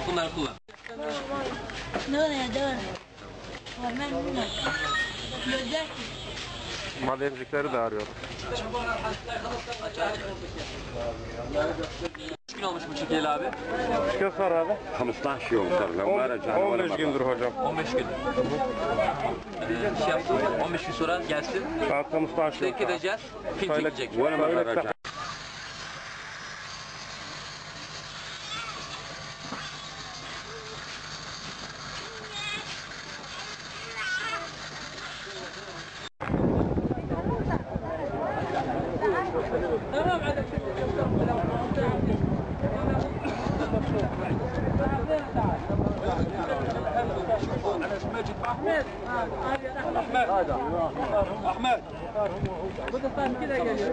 Bunları kullan. Madencikleri de arıyor. Kaç gün olmuş bu çekeli abi? Kaç var abi? 15 يوم صار له ما رجع 15 gündür hocam. 15 gün. Şey yaptım, 15 gün sonra gelsin. Saat 15 Sevk edeceğiz. Film çekecek. ولا ما رجع Ahmet. Bu da tam kile geliyor.